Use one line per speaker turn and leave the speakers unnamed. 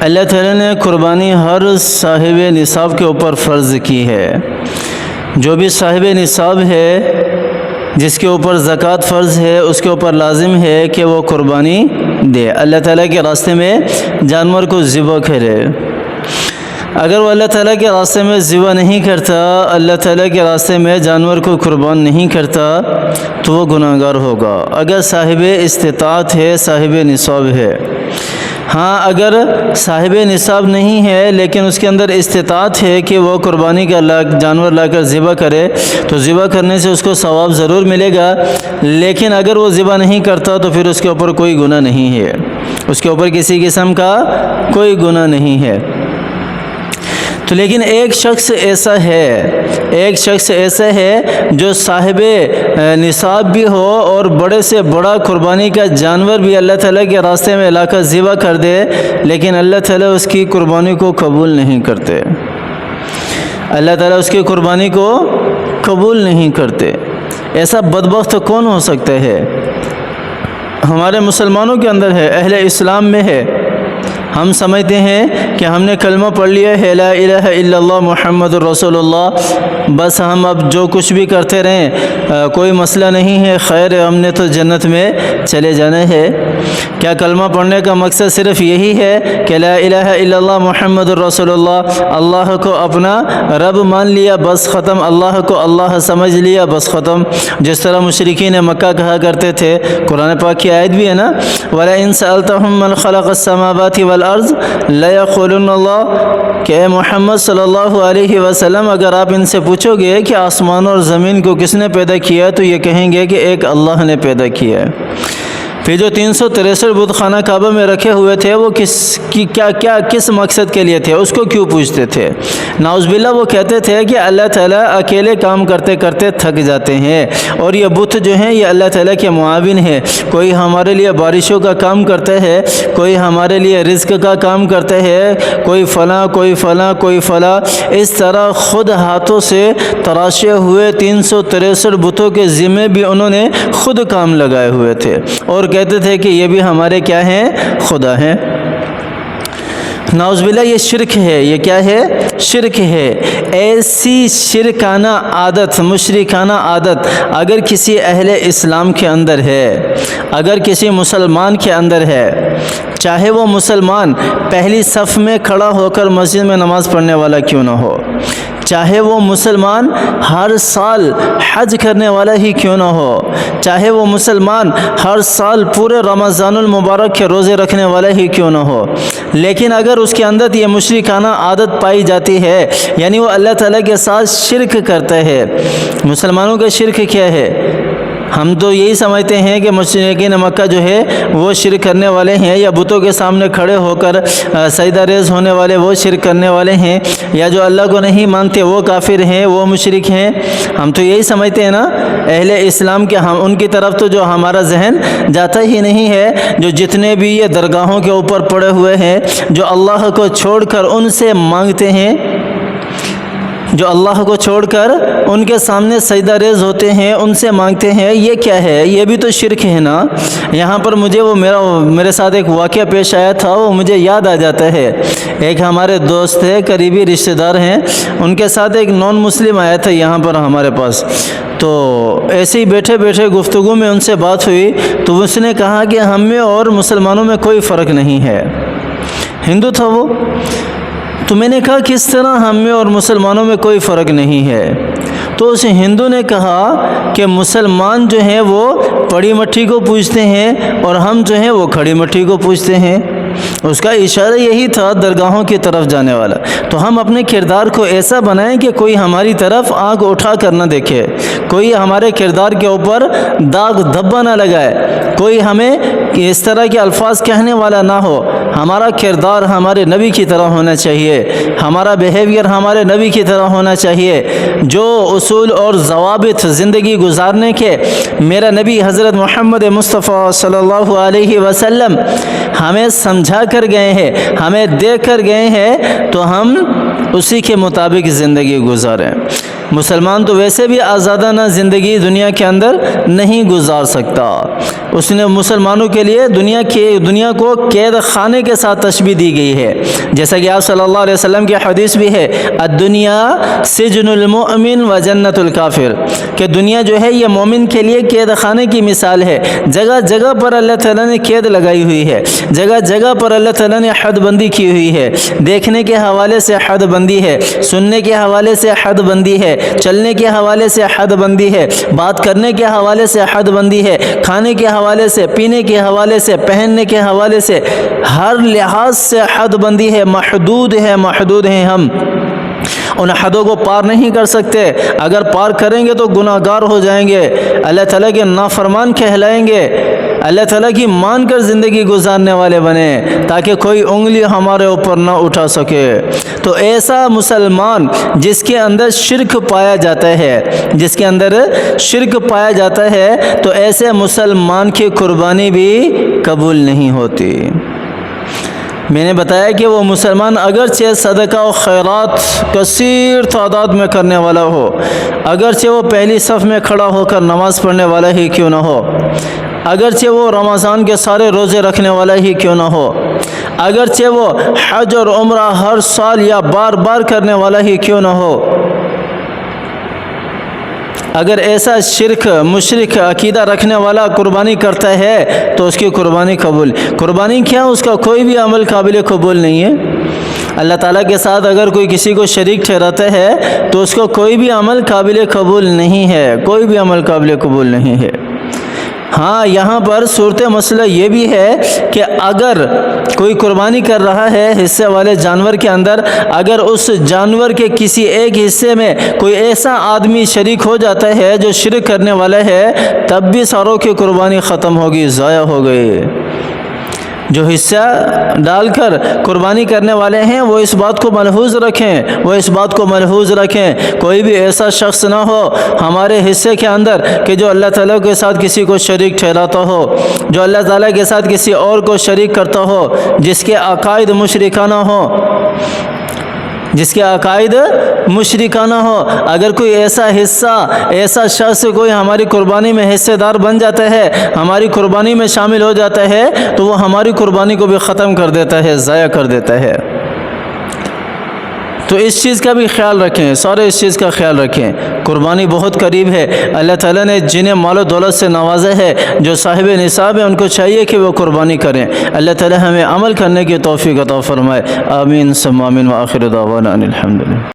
اللہ تعالیٰ نے قربانی ہر صاحب نصاب کے اوپر فرض کی ہے۔ جو بھی صاحب نصاب ہے، جس کے اوپر زکوٰۃ فرض ہے، اس کے اوپر لازم ہے کہ وہ قربانی دے، اللہ تعالیٰ کے راستے میں جانور کو ذبح کرے۔ اگر وہ اللہ تعالیٰ کے راستے میں ذبح نہیں کرتا، اللہ تعالیٰ کے راستے میں جانور کو قربان نہیں کرتا، تو وہ گناہ گار ہوگا۔ اگر صاحب استطاعت ہے، صاحب نصاب ہے۔ ہاں، اگر صاحب نصاب نہیں ہے لیکن اس کے اندر استطاعت ہے کہ وہ قربانی کا جانور لا کر ذبح کرے، تو ذبح کرنے سے اس کو ثواب ضرور ملے گا۔ لیکن اگر وہ ذبح نہیں کرتا تو پھر اس کے اوپر کوئی گناہ نہیں ہے، اس کے اوپر کسی قسم کا کوئی گناہ نہیں ہے۔ تو لیکن ایک شخص ایسا ہے جو صاحب نصاب بھی ہو اور بڑے سے بڑا قربانی کا جانور بھی اللہ تعالیٰ کے راستے میں لا کر ذبح کر دے، لیکن اللہ تعالیٰ اس کی قربانی کو قبول نہیں کرتے، اللہ تعالیٰ اس کی قربانی کو قبول نہیں کرتے۔ ایسا بدبخت کون ہو سکتا ہے؟ ہمارے مسلمانوں کے اندر ہے، اہل اسلام میں ہے۔ ہم سمجھتے ہیں کہ ہم نے کلمہ پڑھ لیا ہے، لا الہ الا اللہ محمد الرسول اللہ، بس ہم اب جو کچھ بھی کرتے رہیں کوئی مسئلہ نہیں ہے، خیر ہے، ہم نے تو جنت میں چلے جانا ہے۔ کیا کلمہ پڑھنے کا مقصد صرف یہی ہے کہ لا الہ الا اللہ محمد الرسول اللہ، اللہ کو اپنا رب مان لیا بس ختم، اللہ کو اللہ سمجھ لیا بس ختم؟ جس طرح مشرکین مکہ کہا کرتے تھے، قرآن پاک کی آیت بھی ہے نا، وَلَئِن سَأَلْتَهُم مَّنْ خَلَقَ السَّمَاوَاتِ وَالْأَرْضِ لَيَقُولُنَّ اللَّهُ، کہ اے محمد صلی اللہ علیہ وسلم اگر آپ ان سے پوچھو گے کہ آسمان اور زمین کو کس نے پیدا کیا تو یہ کہیں گے کہ ایک اللہ نے پیدا کیا ہے۔ پھر جو 363 بت خانہ کعبہ میں رکھے ہوئے تھے وہ کس مقصد کے لیے تھے؟ اس کو کیوں پوچھتے تھے؟ نعوذ باللہ وہ کہتے تھے کہ اللہ تعالیٰ اکیلے کام کرتے کرتے تھک جاتے ہیں اور یہ بت جو ہیں یہ اللہ تعالیٰ کے معاون ہیں، کوئی ہمارے لیے بارشوں کا کام کرتا ہے، کوئی ہمارے لیے رزق کا کام کرتا ہے، کوئی فلاں کوئی فلاں کوئی فلاں، اس طرح خود ہاتھوں سے تراشے ہوئے 363 بتوں کے ذمے بھی انہوں نے خود کام لگائے ہوئے تھے اور کہتے تھے کہ یہ بھی ہمارے کیا ہیں؟ خدا ہیں۔ نعوذ باللہ یہ شرک ہے۔ یہ کیا ہے؟ شرک ہے۔ ایسی شرکانہ عادت، مشرکانہ عادت اگر کسی اہل اسلام کے اندر ہے، اگر کسی مسلمان کے اندر ہے، چاہے وہ مسلمان پہلی صف میں کھڑا ہو کر مسجد میں نماز پڑھنے والا کیوں نہ ہو، چاہے وہ مسلمان ہر سال حج کرنے والا ہی کیوں نہ ہو، چاہے وہ مسلمان ہر سال پورے رمضان المبارک کے روزے رکھنے والا ہی کیوں نہ ہو، لیکن اگر اس کے اندر یہ مشرکانہ عادت پائی جاتی ہے، یعنی وہ اللہ تعالیٰ کے ساتھ شرک کرتا ہے۔ مسلمانوں کا شرک کیا ہے؟ ہم تو یہی سمجھتے ہیں کہ مشرکین مکہ جو ہے وہ شرک کرنے والے ہیں، یا بتوں کے سامنے کھڑے ہو کر سجدہ ریز ہونے والے وہ شرک کرنے والے ہیں، یا جو اللہ کو نہیں مانتے وہ کافر ہیں، وہ مشرک ہیں۔ ہم تو یہی سمجھتے ہیں نا اہل اسلام کے، ہم ان کی طرف تو جو ہمارا ذہن جاتا ہی نہیں ہے۔ جو جتنے بھی یہ درگاہوں کے اوپر پڑے ہوئے ہیں، جو اللہ کو چھوڑ کر ان سے مانگتے ہیں، جو اللہ کو چھوڑ کر ان کے سامنے سجدہ ریز ہوتے ہیں، ان سے مانگتے ہیں، یہ کیا ہے؟ یہ بھی تو شرک ہے نا۔ یہاں پر مجھے وہ میرے ساتھ ایک واقعہ پیش آیا تھا، وہ مجھے یاد آ جاتا ہے۔ ایک ہمارے دوست ہے، قریبی رشتہ دار ہیں، ان کے ساتھ ایک نان مسلم آیا تھا یہاں پر ہمارے پاس، تو ایسے ہی بیٹھے بیٹھے گفتگو میں ان سے بات ہوئی تو اس نے کہا کہ ہم میں اور مسلمانوں میں کوئی فرق نہیں ہے۔ ہندو تھا وہ، تو میں نے کہا کس طرح ہم میں اور مسلمانوں میں کوئی فرق نہیں ہے؟ تو اس ہندو نے کہا کہ مسلمان جو ہیں وہ پڑی مٹی کو پوجتے ہیں اور ہم جو ہیں وہ کھڑی مٹی کو پوجتے ہیں۔ اس کا اشارہ یہی تھا درگاہوں کی طرف جانے والا۔ تو ہم اپنے کردار کو ایسا بنائیں کہ کوئی ہماری طرف آنکھ اٹھا کر نہ دیکھے، کوئی ہمارے کردار کے اوپر داغ دھبا نہ لگائے، کوئی ہمیں اس طرح کے الفاظ کہنے والا نہ ہو۔ ہمارا کردار ہمارے نبی کی طرح ہونا چاہیے، ہمارا بیہیویئر ہمارے نبی کی طرح ہونا چاہیے۔ جو اصول اور ضوابط زندگی گزارنے کے میرا نبی حضرت محمد مصطفیٰ صلی اللہ علیہ وسلم ہمیں سمجھا کر گئے ہیں، ہمیں دے کر گئے ہیں، تو ہم اسی کے مطابق زندگی گزاریں۔ مسلمان تو ویسے بھی آزادانہ زندگی دنیا کے اندر نہیں گزار سکتا۔ اس نے مسلمانوں کے لیے دنیا کو قید خانے کے ساتھ تشبیہ دی گئی ہے، جیسا کہ آپ صلی اللہ علیہ وسلم کی حدیث بھی ہے، الدنیا سجن المؤمن و جنت الکافر، کہ دنیا جو ہے یہ مومن کے لیے قید خانے کی مثال ہے۔ جگہ جگہ پر اللہ تعالیٰ نے قید لگائی ہوئی ہے، جگہ جگہ پر اللہ تعالیٰ نے حد بندی کی ہوئی ہے، دیکھنے کے حوالے سے حد بندی ہے، سننے کے حوالے سے حد بندی ہے، چلنے کے حوالے سے حد بندی ہے، بات کرنے کے حوالے سے حد بندی ہے، کھانے کے حوالے سے، پینے کے حوالے سے، پہننے کے حوالے سے، ہر لحاظ سے حد بندی ہے، محدود ہیں ہم ان حدوں کو پار نہیں کر سکتے۔ اگر پار کریں گے تو گناہ گار ہو جائیں گے، اللہ تعالیٰ کے نافرمان کہلائیں گے، اللہ تعالیٰ کی مان کر زندگی گزارنے والے بنیں تاکہ کوئی انگلی ہمارے اوپر نہ اٹھا سکے۔ تو ایسا مسلمان جس کے اندر شرک پایا جاتا ہے تو ایسے مسلمان کی قربانی بھی قبول نہیں ہوتی۔ میں نے بتایا کہ وہ مسلمان اگرچہ صدقہ و خیرات کثیر تعداد میں کرنے والا ہو، اگرچہ وہ پہلی صف میں کھڑا ہو کر نماز پڑھنے والا ہی کیوں نہ ہو، اگرچہ وہ رمضان کے سارے روزے رکھنے والا ہی کیوں نہ ہو، اگرچہ وہ حج اور عمرہ ہر سال یا بار بار کرنے والا ہی کیوں نہ ہو، اگر ایسا مشرک عقیدہ رکھنے والا قربانی کرتا ہے تو اس کی قربانی کیا، اس کا کوئی بھی عمل قابل قبول نہیں ہے۔ اللہ تعالیٰ کے ساتھ اگر کوئی کسی کو شریک ٹھہراتا ہے تو اس کو کوئی بھی عمل قابل قبول نہیں ہے، ہاں یہاں پر صورت مسئلہ یہ بھی ہے کہ اگر کوئی قربانی کر رہا ہے حصے والے جانور کے اندر، اگر اس جانور کے کسی ایک حصے میں کوئی ایسا آدمی شریک ہو جاتا ہے جو شرک کرنے والا ہے، تب بھی ساروں کی قربانی ختم ہوگی، ضائع ہو گئی۔ جو حصہ ڈال کر قربانی کرنے والے ہیں وہ اس بات کو ملحوظ رکھیں، کوئی بھی ایسا شخص نہ ہو ہمارے حصے کے اندر کہ جو اللہ تعالیٰ کے ساتھ کسی کو شریک ٹھہراتا ہو، جو اللہ تعالیٰ کے ساتھ کسی اور کو شریک کرتا ہو، جس کے عقائد مشرکانہ ہو۔ اگر کوئی ایسا شخص کوئی ہماری قربانی میں حصے دار بن جاتا ہے، ہماری قربانی میں شامل ہو جاتا ہے، تو وہ ہماری قربانی کو بھی ختم کر دیتا ہے، ضائع کر دیتا ہے۔ تو اس چیز کا بھی خیال رکھیں، سارے اس چیز کا خیال رکھیں۔ قربانی بہت قریب ہے، اللہ تعالیٰ نے جنہیں مال و دولت سے نوازا ہے، جو صاحب نصاب ہیں، ان کو چاہیے کہ وہ قربانی کریں۔ اللہ تعالیٰ ہمیں عمل کرنے کی توفیق عطا فرمائے، آمین ثم آمین، وآخر دعوانا ان الحمدللہ۔